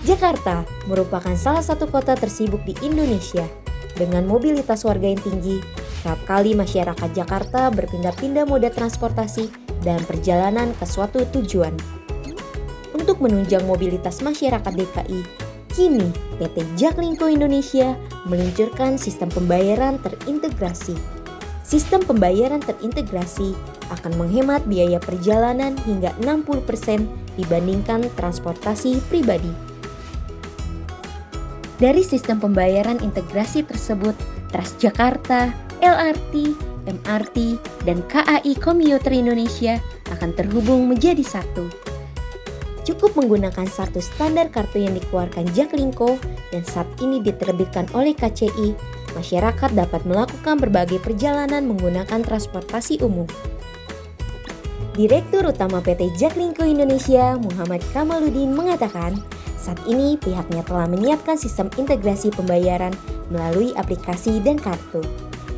Jakarta merupakan salah satu kota tersibuk di Indonesia. Dengan mobilitas warga yang tinggi, kerap kali masyarakat Jakarta berpindah-pindah moda transportasi dan perjalanan ke suatu tujuan. Untuk menunjang mobilitas masyarakat DKI, kini PT Jaklingko Indonesia meluncurkan sistem pembayaran terintegrasi. Sistem pembayaran terintegrasi akan menghemat biaya perjalanan hingga 60% dibandingkan transportasi pribadi. Dari sistem pembayaran integrasi tersebut, Transjakarta, LRT, MRT, dan KAI Komuter Indonesia akan terhubung menjadi satu. Cukup menggunakan satu standar kartu yang dikeluarkan Jaklingko dan saat ini diterbitkan oleh KCI, masyarakat dapat melakukan berbagai perjalanan menggunakan transportasi umum. Direktur Utama PT Jaklingko Indonesia, Muhammad Kamaludin mengatakan, saat ini pihaknya telah menyiapkan sistem integrasi pembayaran melalui aplikasi dan kartu.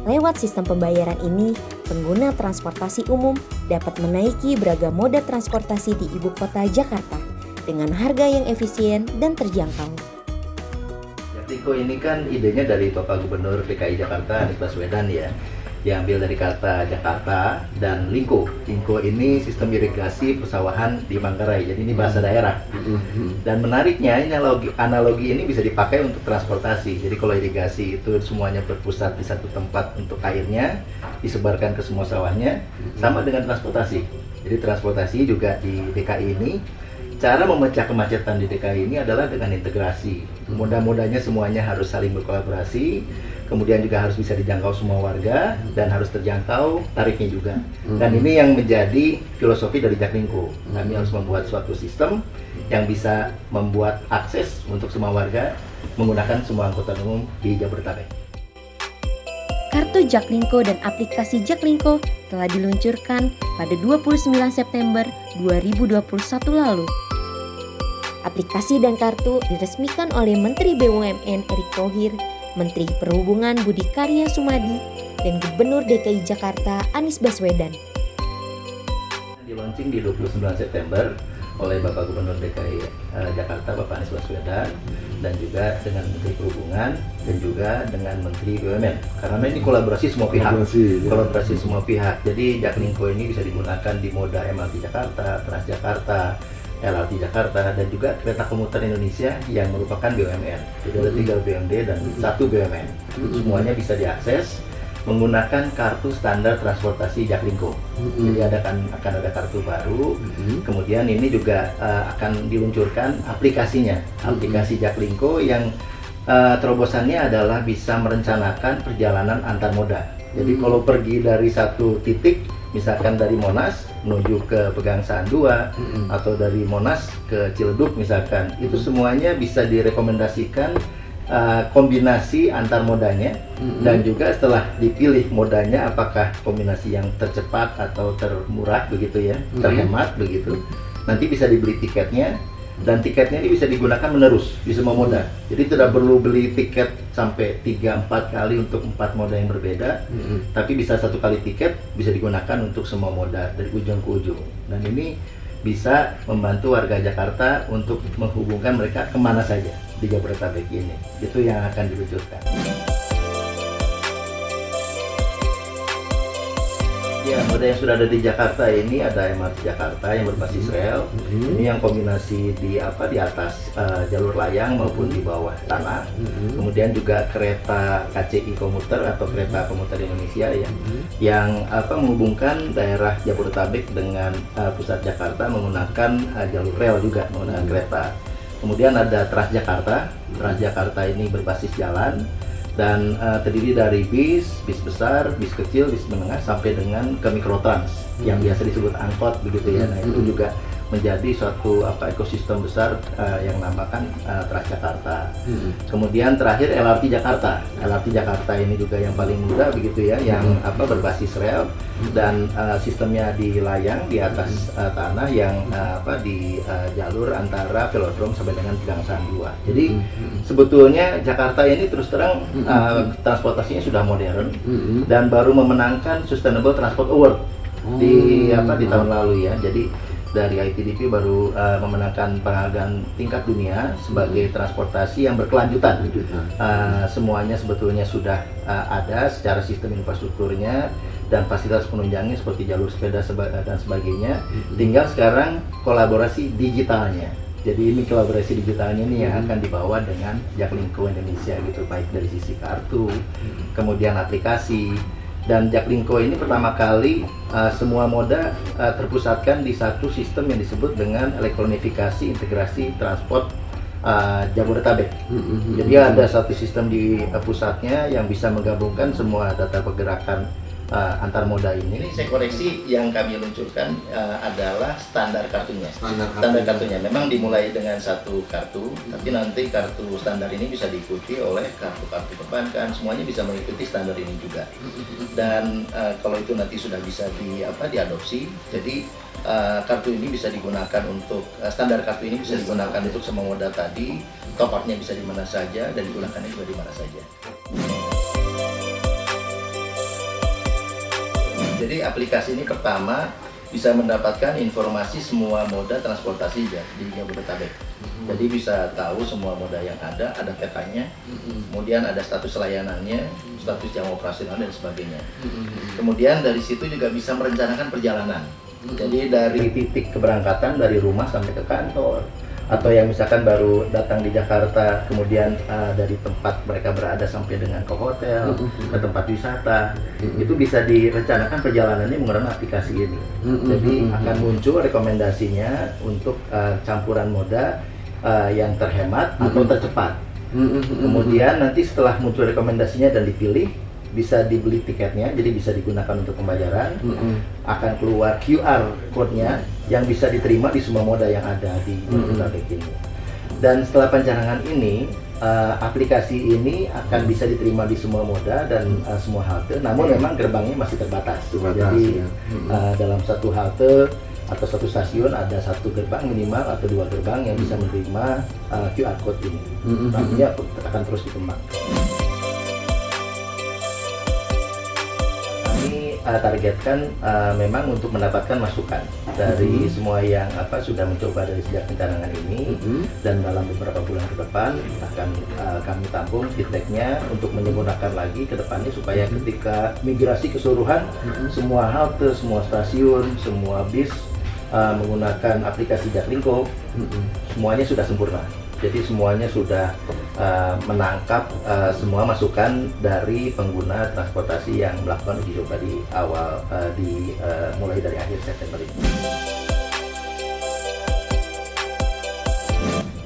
Lewat sistem pembayaran ini, pengguna transportasi umum dapat menaiki beragam moda transportasi di ibu kota Jakarta dengan harga yang efisien dan terjangkau. Jaklingko ini kan idenya dari Bapak Gubernur DKI Jakarta Anies Baswedan ya, diambil dari kata Jakarta dan Lingko. Lingko ini sistem irigasi persawahan di Manggarai, jadi ini bahasa daerah. Dan menariknya ini analogi ini bisa dipakai untuk transportasi. Jadi kalau irigasi itu semuanya berpusat di satu tempat untuk airnya disebarkan ke semua sawahnya, sama dengan transportasi. Jadi transportasi juga di DKI ini, cara memecah kemacetan di DKI ini adalah dengan integrasi. Moda-modanya semuanya harus saling berkolaborasi, kemudian juga harus bisa dijangkau semua warga dan harus terjangkau tarifnya juga. Dan ini yang menjadi filosofi dari Jaklingko. Kami harus membuat suatu sistem yang bisa membuat akses untuk semua warga menggunakan semua angkutan umum di Jabodetabek. Kartu Jaklingko dan aplikasi Jaklingko telah diluncurkan pada 29 September 2021 lalu. Aplikasi dan kartu diresmikan oleh Menteri BUMN Erick Thohir, Menteri Perhubungan Budi Karya Sumadi, dan Gubernur DKI Jakarta Anies Baswedan. Di-launching di 29 September oleh Bapak Gubernur DKI Jakarta Bapak Anies Baswedan, dan juga dengan Menteri Perhubungan dan juga dengan Menteri BUMN. Karena ini kolaborasi semua pihak. Kolaborasi semua pihak. Jadi Jaklingko ini bisa digunakan di moda MRT Jakarta, Transjakarta, LRT Jakarta, dan juga kereta komuter Indonesia yang merupakan BUMN. Jadi ada 3 BUMD dan 1 BUMN. Semuanya bisa diakses menggunakan kartu standar transportasi Jaklingko. Jadi akan ada kartu baru. Kemudian ini juga akan diluncurkan aplikasinya, aplikasi Jaklingko yang terobosannya adalah bisa merencanakan perjalanan antar moda. Jadi kalau pergi dari satu titik, misalkan dari Monas menuju ke Pegangsaan 2 atau dari Monas ke Ciledug misalkan, itu semuanya bisa direkomendasikan kombinasi antar modanya, dan juga setelah dipilih modanya apakah kombinasi yang tercepat atau termurah begitu ya, terhemat begitu, nanti bisa dibeli tiketnya. Dan tiketnya ini bisa digunakan menerus di semua moda. Jadi tidak perlu beli tiket sampai 3-4 kali untuk 4 moda yang berbeda, tapi bisa 1 kali tiket bisa digunakan untuk semua moda dari ujung ke ujung. Dan ini bisa membantu warga Jakarta untuk menghubungkan mereka kemana saja di Jabodetabek ini. Itu yang akan diluncurkan. Ya, moda yang sudah ada di Jakarta ini ada MRT Jakarta yang berbasis rel. Ini yang kombinasi di atas jalur layang maupun di bawah tanah. Kemudian juga kereta KCI komuter atau kereta komuter Indonesia ya, yang menghubungkan daerah Jabodetabek dengan pusat Jakarta menggunakan jalur rel juga, menggunakan kereta. Kemudian ada Transjakarta. Transjakarta ini berbasis jalan dan terdiri dari bis besar, bis kecil, bis menengah, sampai dengan ke mikrotrans yang biasa disebut angkot begitu ya. Nah itu juga menjadi suatu ekosistem besar yang namakan Transjakarta. Kemudian terakhir LRT Jakarta. LRT Jakarta ini juga yang paling mudah begitu ya, yang berbasis rel dan sistemnya di layang di atas tanah yang di jalur antara velodrome sampai dengan Pegangsaan 2. Jadi sebetulnya Jakarta ini terus terang transportasinya sudah modern dan baru memenangkan Sustainable Transport Award di tahun lalu ya. Jadi dari ITDP baru memenangkan penghargaan tingkat dunia sebagai transportasi yang berkelanjutan. Semuanya sebetulnya sudah ada secara sistem infrastrukturnya dan fasilitas penunjangnya seperti jalur sepeda dan sebagainya. Tinggal sekarang kolaborasi digitalnya. Jadi ini kolaborasi digitalnya nih yang akan dibawa dengan Jaklingko Indonesia gitu, baik dari sisi kartu, kemudian aplikasi. Dan Jaklingko ini pertama kali semua moda terpusatkan di satu sistem yang disebut dengan elektronifikasi integrasi transport Jabodetabek. Jadi ada satu sistem di pusatnya yang bisa menggabungkan semua data pergerakan antar moda ini. Saya koreksi, yang kami luncurkan adalah standar kartunya. Standar kartunya memang dimulai dengan satu kartu, tapi nanti kartu standar ini bisa diikuti oleh kartu-kartu perbankan, semuanya bisa mengikuti standar ini juga. Dan kalau itu nanti sudah bisa diadopsi, jadi kartu ini bisa digunakan untuk standar kartu ini bisa digunakan untuk semua moda tadi, top up-nya bisa di mana saja dan digunakannya juga di mana saja. Jadi aplikasi ini pertama bisa mendapatkan informasi semua moda transportasi di Jabodetabek. Jadi bisa tahu semua moda yang ada petanya, kemudian ada status layanannya, status jam operasional dan sebagainya. Kemudian dari situ juga bisa merencanakan perjalanan. Jadi dari titik keberangkatan dari rumah sampai ke kantor, atau yang misalkan baru datang di Jakarta, kemudian dari tempat mereka berada sampai dengan ke hotel, ke tempat wisata, itu bisa direncanakan perjalanannya menggunakan aplikasi ini. Jadi akan muncul rekomendasinya untuk campuran moda yang terhemat atau tercepat. Kemudian nanti setelah muncul rekomendasinya dan dipilih, bisa dibeli tiketnya, jadi bisa digunakan untuk pembayaran. Akan keluar QR code-nya yang bisa diterima di semua moda yang ada di Jabodetabek ini. Dan setelah pencanangan ini, aplikasi ini akan bisa diterima di semua moda dan semua halte. Namun memang gerbangnya masih terbatas. Jadi dalam satu halte atau satu stasiun ada satu gerbang minimal atau dua gerbang yang bisa menerima QR code ini. Nantinya akan terus dikembangkan. Targetkan memang untuk mendapatkan masukan dari semua yang sudah mencoba dari sejak pencanangan ini, dan dalam beberapa bulan ke depan akan kami tampung feedbacknya untuk menyempurnakan lagi ke depannya supaya ketika migrasi keseluruhan semua halte, semua stasiun, semua bis menggunakan aplikasi Jaklingko, semuanya sudah sempurna. Jadi semuanya sudah menangkap semua masukan dari pengguna transportasi yang melakukan uji coba di awal mulai dari akhir September ini.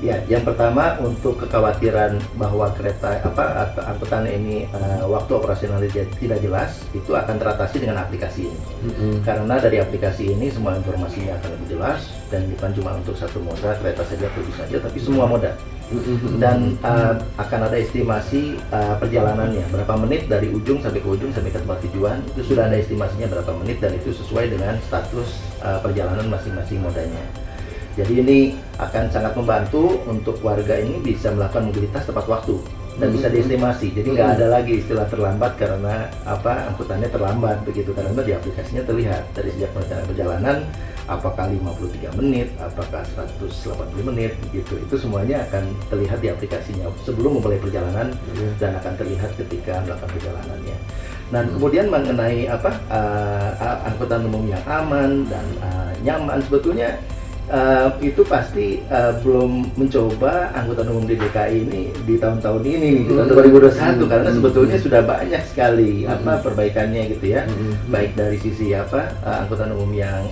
Ya, yang pertama untuk kekhawatiran bahwa kereta angkutan ini waktu operasionalnya tidak jelas, itu akan teratasi dengan aplikasi ini. Karena dari aplikasi ini semua informasinya akan lebih jelas, dan bukan cuma untuk satu moda kereta saja atau bis saja, tapi semua moda. Dan akan ada estimasi perjalanannya, berapa menit dari ujung sampai ke ujung sampai ke tempat tujuan, itu sudah ada estimasinya berapa menit, dan itu sesuai dengan status perjalanan masing-masing modanya. Jadi ini akan sangat membantu untuk warga ini bisa melakukan mobilitas tepat waktu dan bisa diestimasi. Jadi nggak ada lagi istilah terlambat karena angkutannya terlambat begitu, karena di aplikasinya terlihat dari sejak perencanaan perjalanan apakah 53 menit, apakah 180 menit begitu. Itu semuanya akan terlihat di aplikasinya sebelum memulai perjalanan dan akan terlihat ketika melakukan perjalanannya. Nah, kemudian mengenai angkutan umum yang aman dan nyaman, sebetulnya itu pasti belum mencoba angkutan umum di DKI ini di tahun-tahun ini, di tahun 2021, karena sebetulnya sudah banyak sekali perbaikannya gitu ya, baik dari sisi angkutan umum yang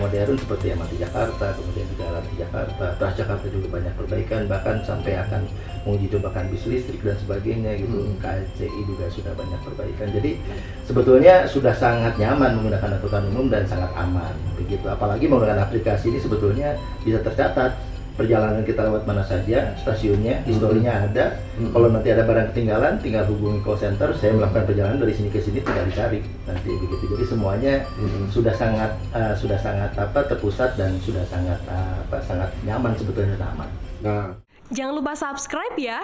modern seperti MRT Jakarta, kemudian juga LRT Jakarta, Transjakarta juga banyak perbaikan, bahkan sampai akan menguji cobakan bis listrik dan sebagainya gitu. KCI juga sudah banyak perbaikan. Jadi sebetulnya sudah sangat nyaman menggunakan angkutan umum dan sangat aman begitu. Apalagi menggunakan aplikasi ini sebetulnya bisa tercatat perjalanan kita lewat mana saja, stasiunnya, historinya ada. Kalau nanti ada barang ketinggalan, tinggal hubungi call center, saya melakukan perjalanan dari sini ke sini, tinggal dicari nanti begitu. Jadi semuanya sudah sangat terpusat dan sudah sangat nyaman, sebetulnya aman. Jangan lupa subscribe ya.